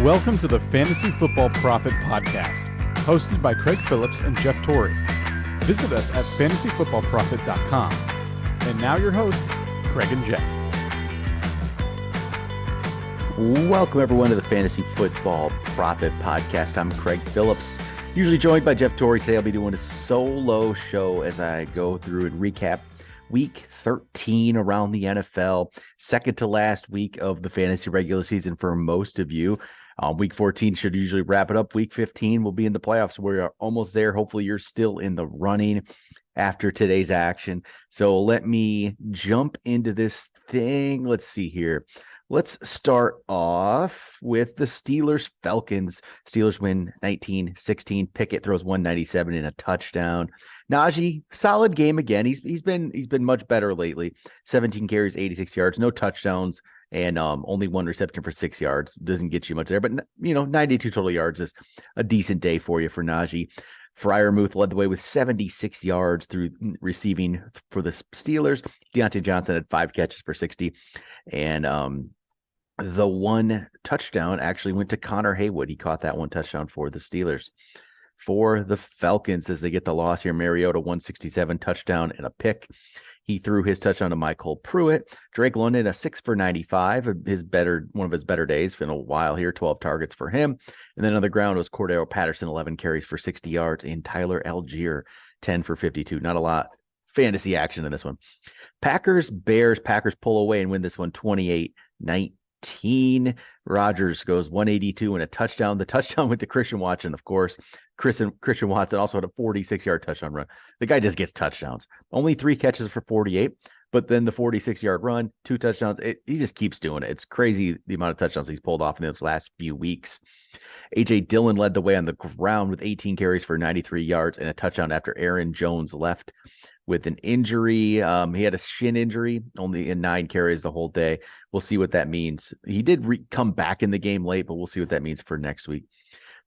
Welcome to the Fantasy Football Profit Podcast, hosted by Craig Phillips and Jeff Torrey. Visit us at fantasyfootballprofit.com. And now your hosts, Craig and Jeff. Welcome everyone to the Fantasy Football Profit Podcast. I'm Craig Phillips, usually joined by Jeff Torrey. Today I'll be doing a solo show as I go through and recap Week 13 around the NFL, second to last week of the fantasy regular season for most of you. Week 14 should usually wrap it up. Week 15 will be in the playoffs. We are almost there. Hopefully you're still in the running after today's action. So let me jump into this thing. Let's see here. Let's start off with the Steelers-Falcons. Steelers win 19-16. Pickett throws 197 in a touchdown. Najee, solid game again. He's been much better lately. 17 carries, 86 yards, no touchdowns, and only one reception for 6 yards. Doesn't get you much there, but 92 total yards is a decent day for you for Najee. Freiermuth led the way with 76 yards through receiving for the Steelers. Deontay Johnson had 5 catches for 60. And the one touchdown actually went to Connor Haywood. He caught that one touchdown for the Steelers. For the Falcons, as they get the loss here, Mariota 167 touchdown and a pick. He threw his touchdown to Michael Pruitt. Drake London a 6 for 95, one of his better days in a while here. 12 targets for him. And then on the ground was Cordero Patterson, 11 carries for 60 yards, and Tyler Algier 10 for 52. Not a lot fantasy action in this one. Packers pull away and win this one 28-19. Rodgers goes 182 and a touchdown. The touchdown went to Christian Watson, of course. Christian Watson also had a 46-yard touchdown run. The guy just gets touchdowns. Only 3 catches for 48, but then the 46-yard run, 2 touchdowns. He just keeps doing it. It's crazy the amount of touchdowns he's pulled off in those last few weeks. A.J. Dillon led the way on the ground with 18 carries for 93 yards and a touchdown after Aaron Jones left with an injury. He had a shin injury, only in 9 carries the whole day. We'll see what that means. He did come back in the game late, but we'll see what that means for next week.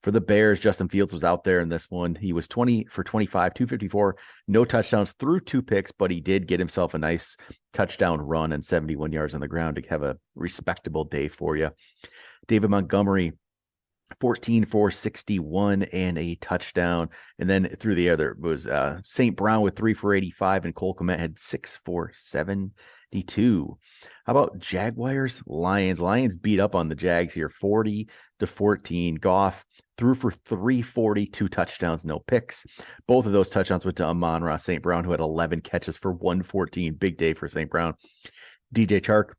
For the Bears, Justin Fields was out there in this one. He was 20 for 25, 254, no touchdowns, threw 2 picks, but he did get himself a nice touchdown run and 71 yards on the ground to have a respectable day for you. David Montgomery, 14 for 61 and a touchdown. And then through the air, there was St. Brown with 3 for 85, and Cole Kmet had 6 for 72. How about Jaguars, Lions? Lions beat up on the Jags here, 40-14. Goff threw for 340, 2 touchdowns, no picks. Both of those touchdowns went to Amon-Ra St. Brown, who had 11 catches for 114. Big day for St. Brown. DJ Chark,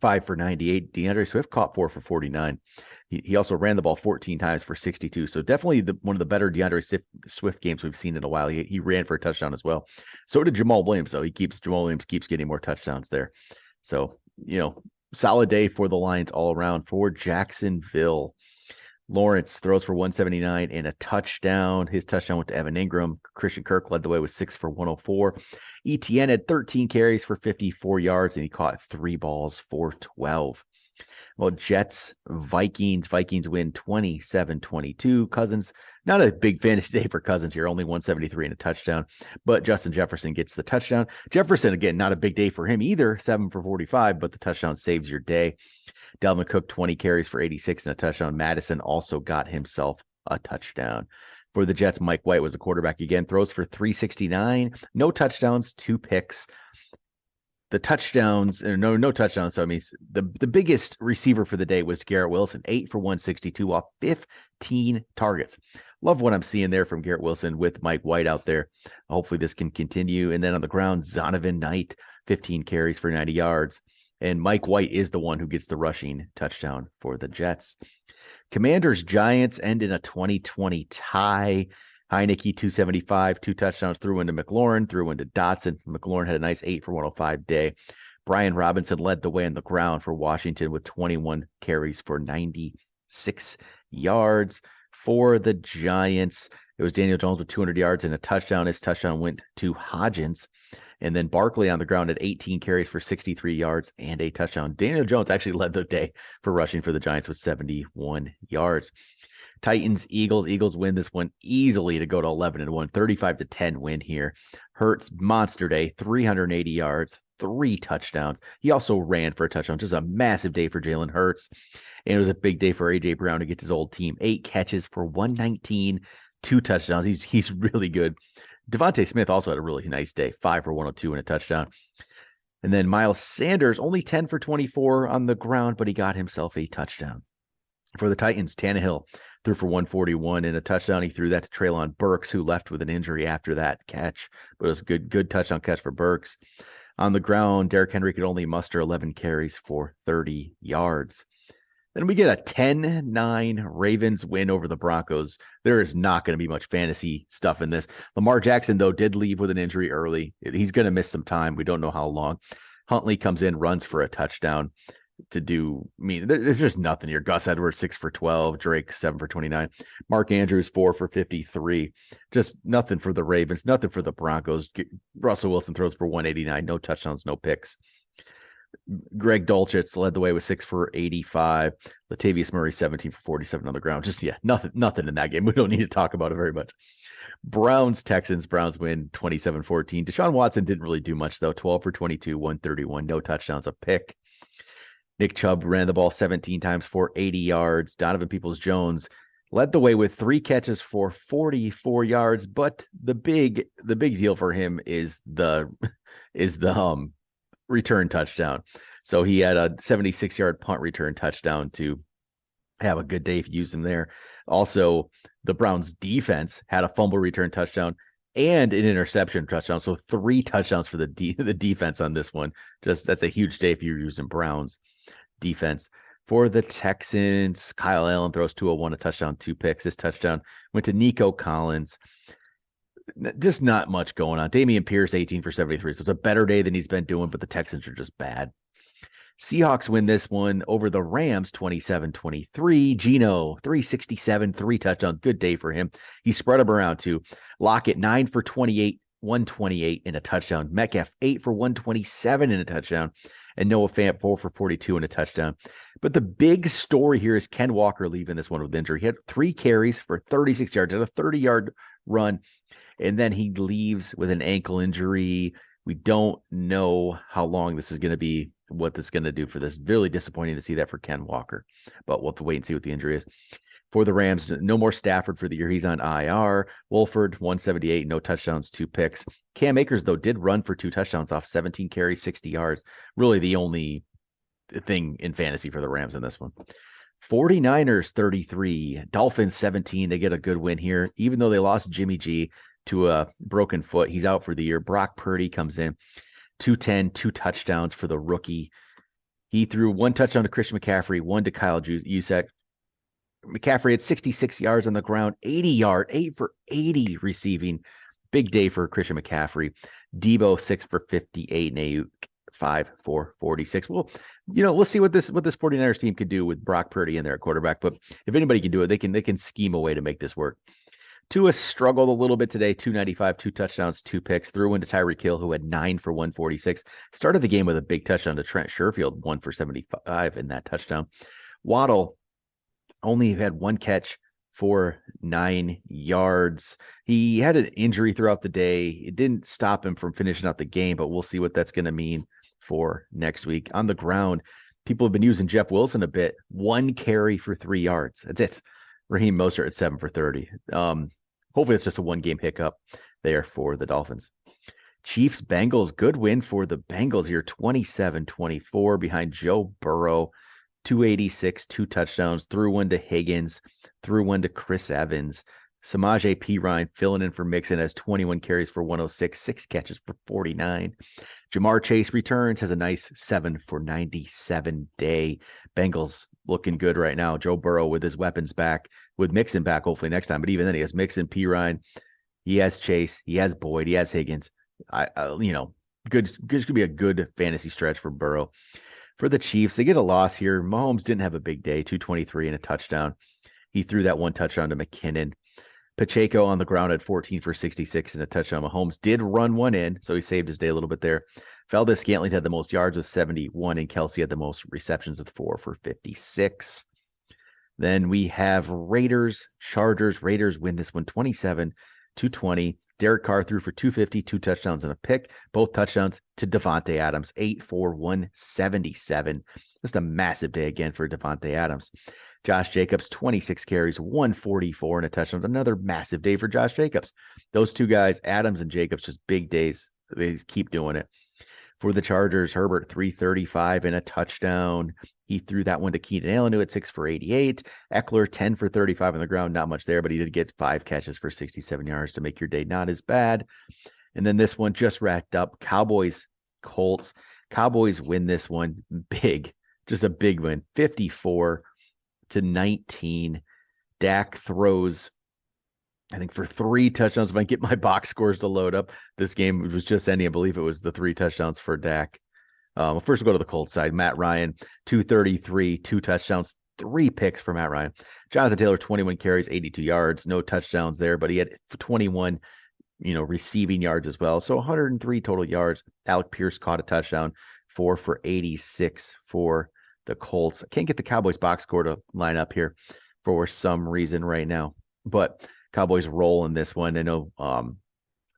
5 for 98. DeAndre Swift caught 4 for 49. He also ran the ball 14 times for 62. So definitely one of the better DeAndre Swift games we've seen in a while. He ran for a touchdown as well. So did Jamal Williams, though. Jamal Williams keeps getting more touchdowns there. So, solid day for the Lions all around. For Jacksonville, Lawrence throws for 179 and a touchdown. His touchdown went to Evan Ingram. Christian Kirk led the way with 6 for 104. ETN had 13 carries for 54 yards, and he caught 3 balls for 12. Well, Jets, Vikings win 27-22. Cousins, not a big fantasy day for Cousins here, only 173 and a touchdown, but Justin Jefferson gets the touchdown. Jefferson, again, not a big day for him either, 7 for 45, but the touchdown saves your day. Dalvin Cook, 20 carries for 86 and a touchdown. Madison also got himself a touchdown. For the Jets, Mike White was the quarterback again, throws for 369, no touchdowns, 2 picks. The touchdowns, no touchdowns. So I mean, the biggest receiver for the day was Garrett Wilson, 8 for 162 off 15 targets. Love what I'm seeing there from Garrett Wilson with Mike White out there. Hopefully this can continue. And then on the ground, Zonovan Knight, 15 carries for 90 yards. And Mike White is the one who gets the rushing touchdown for the Jets. Commanders Giants end in a 20-20 tie. Heineke, 275, 2 touchdowns, threw into McLaurin, threw into Dotson. McLaurin had a nice 8 for 105 day. Brian Robinson led the way on the ground for Washington with 21 carries for 96 yards. For the Giants, it was Daniel Jones with 200 yards and a touchdown. His touchdown went to Hodgins. And then Barkley on the ground at 18 carries for 63 yards and a touchdown. Daniel Jones actually led the day for rushing for the Giants with 71 yards. Titans, Eagles win this one easily to go to 11-1, 35-10 win here. Hurts, monster day, 380 yards, 3 touchdowns. He also ran for a touchdown. Just a massive day for Jalen Hurts. And it was a big day for A.J. Brown to get his old team. 8 catches for 119, 2 touchdowns. He's really good. Devontae Smith also had a really nice day. 5 for 102 and a touchdown. And then Miles Sanders, only 10 for 24 on the ground, but he got himself a touchdown. For the Titans, Tannehill threw for 141 and a touchdown. He threw that to Treylon Burks, who left with an injury after that catch, but it was a good touchdown catch for Burks. On the ground, Derrick Henry could only muster 11 carries for 30 yards. Then we get a 10-9 Ravens win over the Broncos. There is not going to be much fantasy stuff in this. Lamar Jackson, though, did leave with an injury early. He's going to miss some time. We don't know how long. Huntley comes in, runs for a touchdown there's just nothing here. Gus Edwards, 6 for 12. Drake, 7 for 29. Mark Andrews, 4 for 53. Just nothing for the Ravens, nothing for the Broncos. Russell Wilson throws for 189. No touchdowns, no picks. Greg Dulcich led the way with 6 for 85. Latavius Murray, 17 for 47 on the ground. Just, nothing in that game. We don't need to talk about it very much. Texans win 27-14. Deshaun Watson didn't really do much, though. 12 for 22, 131. No touchdowns, a pick. Nick Chubb ran the ball 17 times for 80 yards. Donovan Peoples-Jones led the way with 3 catches for 44 yards, but the big deal for him is the return touchdown. So he had a 76-yard punt return touchdown to have a good day if you use him there. Also, the Browns defense had a fumble return touchdown and an interception touchdown. So 3 touchdowns for the defense on this one. That's a huge day if you're using Browns defense. For the Texans, Kyle Allen throws 201, a touchdown, 2 picks. This touchdown went to Nico Collins. Just not much going on. Dameon Pierce, 18 for 73. So it's a better day than he's been doing, but the Texans are just bad. Seahawks win this one over the Rams 27-23. Geno, 367, 3 touchdowns. Good day for him. He spread them around too. Lockett, 9 for 28, 128 and a touchdown. Metcalf, 8 for 127 and a touchdown. And Noah Fant, 4 for 42 and a touchdown. But the big story here is Ken Walker leaving this one with injury. He had 3 carries for 36 yards, had a 30-yard run, and then he leaves with an ankle injury. We don't know how long this is going to be, what this is going to do for this. Really disappointing to see that for Ken Walker, but we'll have to wait and see what the injury is. For the Rams, no more Stafford for the year. He's on IR. Wolford, 178, no touchdowns, 2 picks. Cam Akers, though, did run for 2 touchdowns off 17 carries, 60 yards. Really the only thing in fantasy for the Rams in this one. 49ers, 33. Dolphins, 17. They get a good win here, even though they lost Jimmy G to a broken foot. He's out for the year. Brock Purdy comes in, 210, 2 touchdowns for the rookie. He threw 1 touchdown to Christian McCaffrey, 1 to Kyle Juszczyk. McCaffrey had 66 yards on the ground, 8 for 80 receiving. Big day for Christian McCaffrey. Debo, 6 for 58, and Ayuk, 5 for 46. Well, we'll see what this 49ers team can do with Brock Purdy in there at quarterback. But if anybody can do it, they can scheme a way to make this work. Tua struggled a little bit today, 295, 2 touchdowns, 2 picks. Threw into Tyreek Hill, who had 9 for 146. Started the game with a big touchdown to Trent Sherfield, 1 for 75 in that touchdown. Waddle only had 1 catch for 9 yards. He had an injury throughout the day. It didn't stop him from finishing out the game, but we'll see what that's going to mean for next week. On the ground, people have been using Jeff Wilson a bit. 1 carry for 3 yards. That's it. Raheem Mostert at 7 for 30. Hopefully it's just a 1-game hiccup there for the Dolphins. Chiefs Bengals, good win for the Bengals here, 27-24 behind Joe Burrow. 286, 2 touchdowns, threw 1 to Higgins, threw 1 to Chris Evans. Samaje Perine filling in for Mixon has 21 carries for 106, 6 catches for 49. Jamar Chase returns, has a nice 7 for 97 day. Bengals looking good right now. Joe Burrow with his weapons back, with Mixon back hopefully next time. But even then, he has Mixon, Perine, he has Chase, he has Boyd, he has Higgins. Good. This could be a good fantasy stretch for Burrow. For the Chiefs, they get a loss here. Mahomes didn't have a big day, 223 and a touchdown. He threw that 1 touchdown to McKinnon. Pacheco on the ground at 14 for 66 and a touchdown. Mahomes did run 1 in, so he saved his day a little bit there. Valdez-Scantling had the most yards with 71, and Kelsey had the most receptions with 4 for 56. Then we have Raiders, Chargers. Raiders win this one 27-20. Derek Carr threw for 250, 2 touchdowns and a pick, both touchdowns to Devontae Adams, 8 for 177. Just a massive day again for Devontae Adams. Josh Jacobs, 26 carries, 144 and a touchdown. Another massive day for Josh Jacobs. Those two guys, Adams and Jacobs, just big days. They keep doing it. For the Chargers, Herbert, 335 and a touchdown. He threw that one to Keenan Allen, who had 6 for 88. Eckler, 10 for 35 on the ground. Not much there, but he did get 5 catches for 67 yards to make your day not as bad. And then this one just racked up. Cowboys, Colts. Cowboys win this one big. Just a big win. 54-19. Dak throws, I think, for 3 touchdowns. If I get my box scores to load up, this game was just ending. I believe it was the 3 touchdowns for Dak. First we'll go to the Colts side. Matt Ryan, 233, 2 touchdowns, 3 picks for Matt Ryan. Jonathan Taylor, 21 carries, 82 yards, no touchdowns there, but he had 21, receiving yards as well. So 103 total yards. Alec Pierce caught a touchdown, 4 for 86 for the Colts. I can't get the Cowboys box score to line up here for some reason right now, but Cowboys roll in this one. I know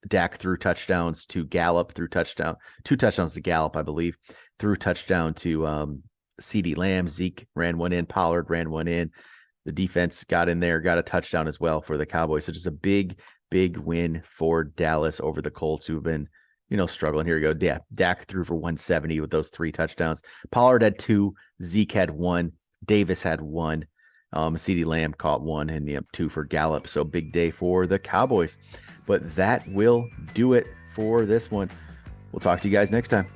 Dak threw touchdowns to Gallup, 2 touchdowns to Gallup, I believe, threw touchdown to CeeDee Lamb. Zeke ran one in, Pollard ran one in. The defense got in there, got a touchdown as well for the Cowboys. So just a big win for Dallas over the Colts, who've been, struggling. Here we go. Yeah, Dak threw for 170 with those 3 touchdowns. Pollard had 2, Zeke had 1, Davis had 1. CeeDee Lamb caught 1 and 2 for Gallup. So big day for the Cowboys. But that will do it for this one. We'll talk to you guys next time.